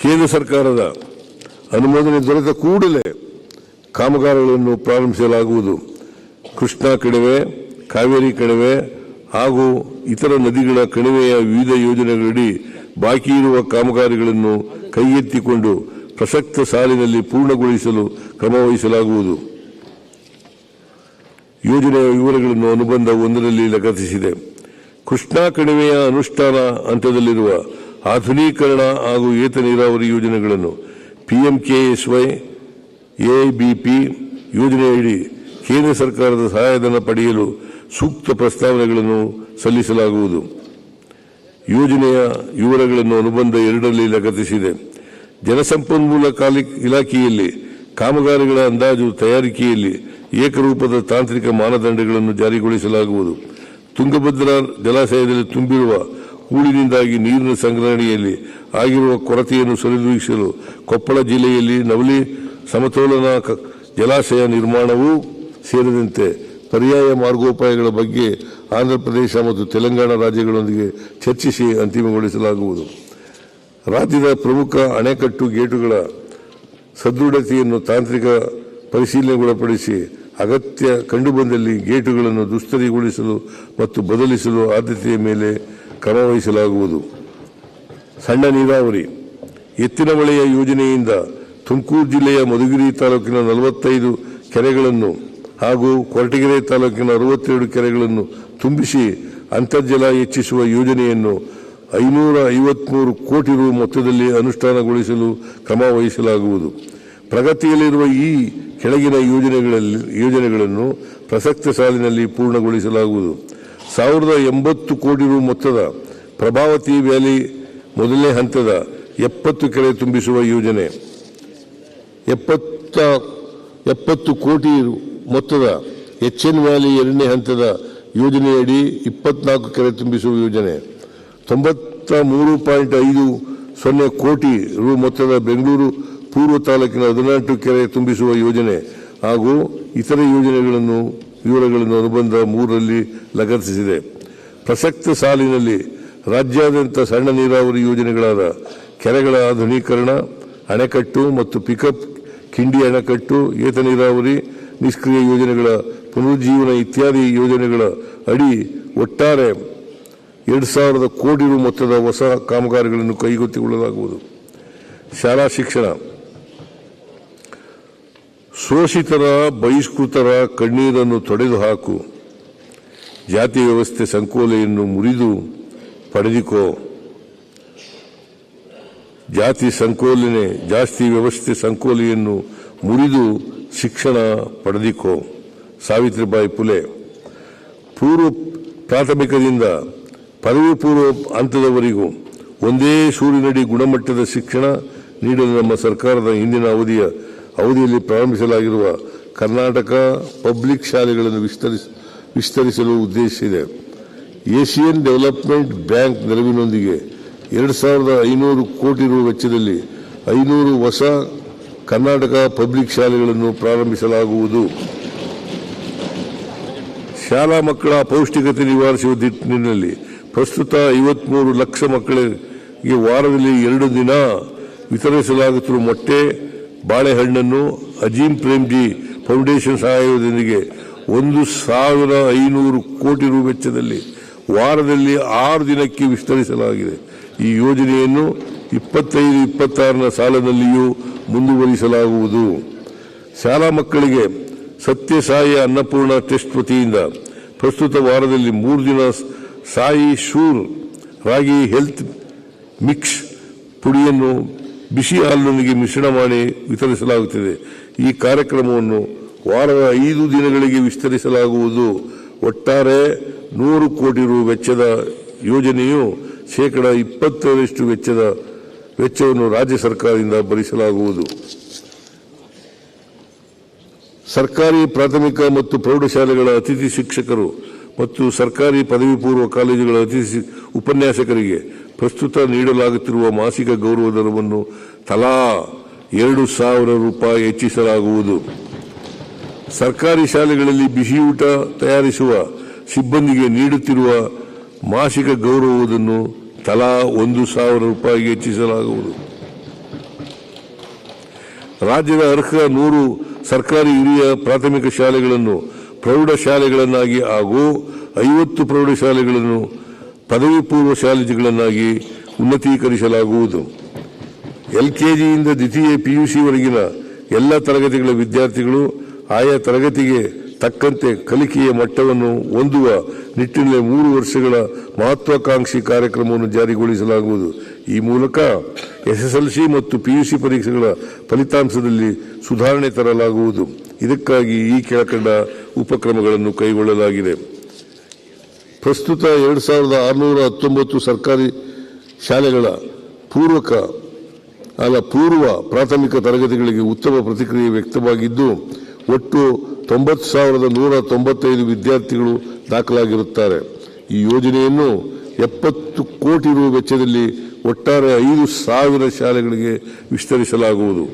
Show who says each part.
Speaker 1: ಕೇಂದ್ರ ಸರ್ಕಾರದ ಅನುಮೋದನೆ ದೊರೆತ ಕೂಡಲೇ ಕಾಮಗಾರಿಗಳನ್ನು ಪ್ರಾರಂಭಿಸಲಾಗುವುದು. ಕೃಷ್ಣಾ ಕಣಿವೆ, ಕಾವೇರಿ ಕಣಿವೆ ಹಾಗೂ ಇತರ ನದಿಗಳ ಕಣಿವೆಯ ವಿವಿಧ ಯೋಜನೆಗಳಡಿ ಬಾಕಿ ಇರುವ ಕಾಮಗಾರಿಗಳನ್ನು ಕೈಗೆತ್ತಿಕೊಂಡು ಪ್ರಸಕ್ತ ಸಾಲಿನಲ್ಲಿ ಪೂರ್ಣಗೊಳಿಸಲು ಕ್ರಮ ವಹಿಸಲಾಗುವುದು. ಯೋಜನೆಯ ವಿವರಗಳನ್ನು ಅನುಬಂಧ 1ರಲ್ಲಿ ಲಗತ್ತಿಸಿದೆ. ಕೃಷ್ಣಾ ಕಣಿವೆಯ ಅನುಷ್ಠಾನ ಹಂತದಲ್ಲಿರುವ ಆಧುನೀಕರಣ ಹಾಗೂ ಏತ ನೀರಾವರಿ ಯೋಜನೆಗಳನ್ನು PMKSY ABP ಯೋಜನೆಯಡಿ ಕೇಂದ್ರ ಸರ್ಕಾರದ ಸಹಾಯಧನ ಪಡೆಯಲು ಸೂಕ್ತ ಪ್ರಸ್ತಾವನೆಗಳನ್ನು ಸಲ್ಲಿಸಲಾಗುವುದು. ಯೋಜನೆಯ ವಿವರಗಳನ್ನು ಅನುಬಂಧ 2ರಲ್ಲಿ ಲಗತ್ತಿಸಿದೆ. ಜಲಸಂಪನ್ಮೂಲ ಇಲಾಖೆಯಲ್ಲಿ ಕಾಮಗಾರಿಗಳ ಅಂದಾಜು ತಯಾರಿಕೆಯಲ್ಲಿ ಏಕರೂಪದ ತಾಂತ್ರಿಕ ಮಾನದಂಡಗಳನ್ನು ಜಾರಿಗೊಳಿಸಲಾಗುವುದು. ತುಂಗಭದ್ರಾ ಜಲಾಶಯದಲ್ಲಿ ತುಂಬಿರುವ ಹೂಳಿನಿಂದಾಗಿ ನೀರಿನ ಸಂಗ್ರಹಣೆಯಲ್ಲಿ ಆಗಿರುವ ಕೊರತೆಯನ್ನು ಸರಿದೂಗಿಸಲು ಕೊಪ್ಪಳ ಜಿಲ್ಲೆಯಲ್ಲಿ ನವಲಿ ಸಮತೋಲನ ಜಲಾಶಯ ನಿರ್ಮಾಣವೂ ಸೇರಿದಂತೆ ಪರ್ಯಾಯ ಮಾರ್ಗೋಪಾಯಗಳ ಬಗ್ಗೆ ಆಂಧ್ರಪ್ರದೇಶ ಮತ್ತು ತೆಲಂಗಾಣ ರಾಜ್ಯಗಳೊಂದಿಗೆ ಚರ್ಚಿಸಿ ಅಂತಿಮಗೊಳಿಸಲಾಗುವುದು. ರಾಜ್ಯದ ಪ್ರಮುಖ ಅಣೆಕಟ್ಟು ಗೇಟುಗಳ ಸದೃಢತೆಯನ್ನು ತಾಂತ್ರಿಕ ಪರಿಶೀಲನೆಗೊಳಪಡಿಸಿ ಅಗತ್ಯ ಕಂಡುಬಂದಲ್ಲಿ ಗೇಟುಗಳನ್ನು ದುಸ್ತರಿಗೊಳಿಸಲು ಮತ್ತು ಬದಲಿಸಲು ಆದ್ಯತೆಯ ಮೇಲೆ ಕ್ರಮ ವಹಿಸಲಾಗುವುದು. ಸಣ್ಣ ನೀರಾವರಿ ಎತ್ತಿನ ಹೊಳೆಯ ಯೋಜನೆಯಿಂದ ತುಮಕೂರು ಜಿಲ್ಲೆಯ ಮಧುಗಿರಿ ತಾಲೂಕಿನ 45 ಕೆರೆಗಳನ್ನು ಹಾಗೂ ಕೊರಟಗೆರೆ ತಾಲೂಕಿನ 62 ಕೆರೆಗಳನ್ನು ತುಂಬಿಸಿ ಅಂತರ್ಜಲ ಹೆಚ್ಚಿಸುವ ಯೋಜನೆಯನ್ನು 553 ಕೋಟಿ ರು ಮೊತ್ತದಲ್ಲಿ ಅನುಷ್ಠಾನಗೊಳಿಸಲು ಕ್ರಮ ವಹಿಸಲಾಗುವುದು. ಪ್ರಗತಿಯಲ್ಲಿರುವ ಈ ಕೆಳಗಿನ ಯೋಜನೆಗಳನ್ನು ಪ್ರಸಕ್ತ ಸಾಲಿನಲ್ಲಿ ಪೂರ್ಣಗೊಳಿಸಲಾಗುವುದು. 1080 ಕೋಟಿ ರು ಮೊತ್ತದ ಪ್ರಭಾವತಿ ವ್ಯಾಲಿ ಮೊದಲನೇ ಹಂತದ 70 ಕೆರೆ ತುಂಬಿಸುವ ಯೋಜನೆ, 70 ಕೋಟಿ ಮೊತ್ತದ HN ವ್ಯಾಲಿ ಎರಡನೇ ಹಂತದ ಯೋಜನೆಯಡಿ 24 ಕೆರೆ ತುಂಬಿಸುವ ಯೋಜನೆ, 93.50 ಕೋಟಿ ರು ಮೊತ್ತದ ಬೆಂಗಳೂರು ಪೂರ್ವ ತಾಲೂಕಿನ 14 ಕೆರೆ ತುಂಬಿಸುವ ಯೋಜನೆ ಹಾಗೂ ಇತರ ವಿವರಗಳನ್ನು ಅನುಬಂಧ 3ರಲ್ಲಿ ಲಗತ್ತಿಸಿದೆ. ಪ್ರಸಕ್ತ ಸಾಲಿನಲ್ಲಿ ರಾಜ್ಯಾದ್ಯಂತ ಸಣ್ಣ ನೀರಾವರಿ ಯೋಜನೆಗಳಾದ ಕೆರೆಗಳ ಆಧುನೀಕರಣ, ಅಣೆಕಟ್ಟು ಮತ್ತು ಪಿಕಪ್ ಕಿಂಡಿ ಅಣೆಕಟ್ಟು, ಏತ ನೀರಾವರಿ, ನಿಷ್ಕ್ರಿಯ ಯೋಜನೆಗಳ ಪುನರುಜ್ಜೀವನ ಇತ್ಯಾದಿ ಯೋಜನೆಗಳ ಅಡಿ ಒಟ್ಟಾರೆ 2,000 ಕೋಟಿ ರು ಮೊತ್ತದ ಹೊಸ ಕಾಮಗಾರಿಗಳನ್ನು ಕೈಗೆತ್ತಿಕೊಳ್ಳಲಾಗುವುದು. ಶಾಲಾ ಶಿಕ್ಷಣ ಶೋಷಿತರ ಬಹಿಷ್ಕೃತರ ಕಣ್ಣೀರನ್ನು ತೊಡೆದು ಹಾಕು, ಜಾತಿ ವ್ಯವಸ್ಥೆ ಸಂಕೋಲೆಯನ್ನು ಮುರಿದು ಪಡೆದುಕೋ, ಜಾಸ್ತಿ ವ್ಯವಸ್ಥೆ ಸಂಕೋಲೆಯನ್ನು ಮುರಿದು ಶಿಕ್ಷಣ ಪಡೆದುಕೋ. ಸಾವಿತ್ರಿಬಾಯಿ ಫುಲೆ. ಪೂರ್ವ ಪ್ರಾಥಮಿಕದಿಂದ ಪದವಿ ಪೂರ್ವ ಹಂತದವರೆಗೂ ಒಂದೇ ಸೂರಿನಡಿ ಗುಣಮಟ್ಟದ ಶಿಕ್ಷಣ ನೀಡಲು ನಮ್ಮ ಸರ್ಕಾರದ ಹಿಂದಿನ ಅವಧಿಯಲ್ಲಿ ಪ್ರಾರಂಭಿಸಲಾಗಿರುವ ಕರ್ನಾಟಕ ಪಬ್ಲಿಕ್ ಶಾಲೆಗಳನ್ನು ವಿಸ್ತರಿಸಲು ಉದ್ದೇಶಿಸಿದೆ. ಏಷಿಯನ್ ಡೆವಲಪ್ಮೆಂಟ್ ಬ್ಯಾಂಕ್ ನೆರವಿನೊಂದಿಗೆ 2,500 ಕೋಟಿ ರು ವೆಚ್ಚದಲ್ಲಿ 500 ಹೊಸ ಕರ್ನಾಟಕ ಪಬ್ಲಿಕ್ ಶಾಲೆಗಳನ್ನು ಪ್ರಾರಂಭಿಸಲಾಗುವುದು. ಶಾಲಾ ಮಕ್ಕಳ ಅಪೌಷ್ಟಿಕತೆ ನಿವಾರಿಸುವ ನಿಟ್ಟಿನಲ್ಲಿ ಪ್ರಸ್ತುತ 53 ಲಕ್ಷ ಮಕ್ಕಳಿಗೆ ವಾರದಲ್ಲಿ 2 ದಿನ ವಿತರಿಸಲಾಗುತ್ತಿರುವ ಮೊಟ್ಟೆ, ಬಾಳೆಹಣ್ಣನ್ನು ಅಜೀಂ ಪ್ರೇಮ್ಜಿ ಫೌಂಡೇಶನ್ ಸಹಾಯದೊಂದಿಗೆ 1,500 ಕೋಟಿ ರು ವೆಚ್ಚದಲ್ಲಿ ವಾರದಲ್ಲಿ 6 ದಿನಕ್ಕೆ ವಿಸ್ತರಿಸಲಾಗಿದೆ. ಈ ಯೋಜನೆಯನ್ನು 25-26ರ ಸಾಲಿನಲ್ಲಿಯೂ ಮುಂದುವರಿಸಲಾಗುವುದು. ಶಾಲಾ ಮಕ್ಕಳಿಗೆ ಸತ್ಯಸಾಯಿ ಅನ್ನಪೂರ್ಣ ಟ್ರಸ್ಟ್ ವತಿಯಿಂದ ಪ್ರಸ್ತುತ ವಾರದಲ್ಲಿ 3 ದಿನ ಸಾಯಿ ಶೂರ್ ರಾಗಿ ಹೆಲ್ತ್ ಮಿಕ್ಸ್ ಪುಡಿಯನ್ನು ಬಿಸಿ ಹಾಲಿನೊಂದಿಗೆ ಮಿಶ್ರಣ ಮಾಡಿ ವಿತರಿಸಲಾಗುತ್ತದೆ. ಈ ಕಾರ್ಯಕ್ರಮವನ್ನು ವಾರದ 5 ದಿನಗಳಿಗೆ ವಿಸ್ತರಿಸಲಾಗುವುದು. ಒಟ್ಟಾರೆ 100 ಕೋಟಿ ರು ವೆಚ್ಚದ ಯೋಜನೆಯು 20% ವೆಚ್ಚವನ್ನು ರಾಜ್ಯ ಸರ್ಕಾರದಿಂದ ಭರಿಸಲಾಗುವುದು. ಸರ್ಕಾರಿ ಪ್ರಾಥಮಿಕ ಮತ್ತು ಪ್ರೌಢಶಾಲೆಗಳ ಅತಿಥಿ ಶಿಕ್ಷಕರು ಮತ್ತು ಸರ್ಕಾರಿ ಪದವಿ ಪೂರ್ವ ಕಾಲೇಜುಗಳ ಅತಿಥಿ ಉಪನ್ಯಾಸಕರಿಗೆ ಪ್ರಸ್ತುತ ನೀಡಲಾಗುತ್ತಿರುವ ಮಾಸಿಕ ಗೌರವ ಧನವನ್ನು ತಲಾ 2,000 ರೂಪಾಯಿ ಹೆಚ್ಚಿಸಲಾಗುವುದು. ಸರ್ಕಾರಿ ಶಾಲೆಗಳಲ್ಲಿ ಬಿಸಿಯೂಟ ತಯಾರಿಸುವ ಸಿಬ್ಬಂದಿಗೆ ನೀಡುತ್ತಿರುವ ಮಾಸಿಕ ಗೌರವವನ್ನು ತಲಾ 1,000 ರೂಪಾಯಿಗೆ ಹೆಚ್ಚಿಸಲಾಗುವುದು. ರಾಜ್ಯದ ಅರ್ಹ 100 ಸರ್ಕಾರಿ ಹಿರಿಯ ಪ್ರಾಥಮಿಕ ಶಾಲೆಗಳನ್ನು ಪ್ರೌಢಶಾಲೆಗಳನ್ನಾಗಿ ಹಾಗೂ 50 ಪ್ರೌಢಶಾಲೆಗಳನ್ನು ಪದವಿ ಪೂರ್ವ ಶಾಲೆಗಳನ್ನಾಗಿ ಉನ್ನತೀಕರಿಸಲಾಗುವುದು. ಎಲ್ಕೆಜಿಯಿಂದ ದ್ವಿತೀಯ ಪಿಯುಸಿವರೆಗಿನ ಎಲ್ಲ ತರಗತಿಗಳ ವಿದ್ಯಾರ್ಥಿಗಳು ಆಯಾ ತರಗತಿಗೆ ತಕ್ಕಂತೆ ಕಲಿಕೆಯ ಮಟ್ಟವನ್ನು ಹೊಂದುವ ನಿಟ್ಟಿನಲ್ಲಿ 3 ವರ್ಷಗಳ ಮಹತ್ವಾಕಾಂಕ್ಷಿ ಕಾರ್ಯಕ್ರಮವನ್ನು ಜಾರಿಗೊಳಿಸಲಾಗುವುದು. ಈ ಮೂಲಕ ಎಸ್ಎಸ್ಎಲ್ಸಿ ಮತ್ತು ಪಿಯುಸಿ ಪರೀಕ್ಷೆಗಳ ಫಲಿತಾಂಶದಲ್ಲಿ ಸುಧಾರಣೆ ತರಲಾಗುವುದು. ಇದಕ್ಕಾಗಿ ಈ ಕೆಳಕಂಡ ಉಪಕ್ರಮಗಳನ್ನು ಕೈಗೊಳ್ಳಲಾಗಿದೆ. ಪ್ರಸ್ತುತ 2619 ಸರ್ಕಾರಿ ಶಾಲೆಗಳ ಪೂರ್ವ ಪ್ರಾಥಮಿಕ ತರಗತಿಗಳಿಗೆ ಉತ್ತಮ ಪ್ರತಿಕ್ರಿಯೆ ವ್ಯಕ್ತವಾಗಿದ್ದು, ಒಟ್ಟು 90,195 ವಿದ್ಯಾರ್ಥಿಗಳು ದಾಖಲಾಗಿರುತ್ತಾರೆ. ಈ ಯೋಜನೆಯನ್ನು 70 ಕೋಟಿ ರು ವೆಚ್ಚದಲ್ಲಿ ಒಟ್ಟಾರೆ 5,000 ಶಾಲೆಗಳಿಗೆ ವಿಸ್ತರಿಸಲಾಗುವುದು.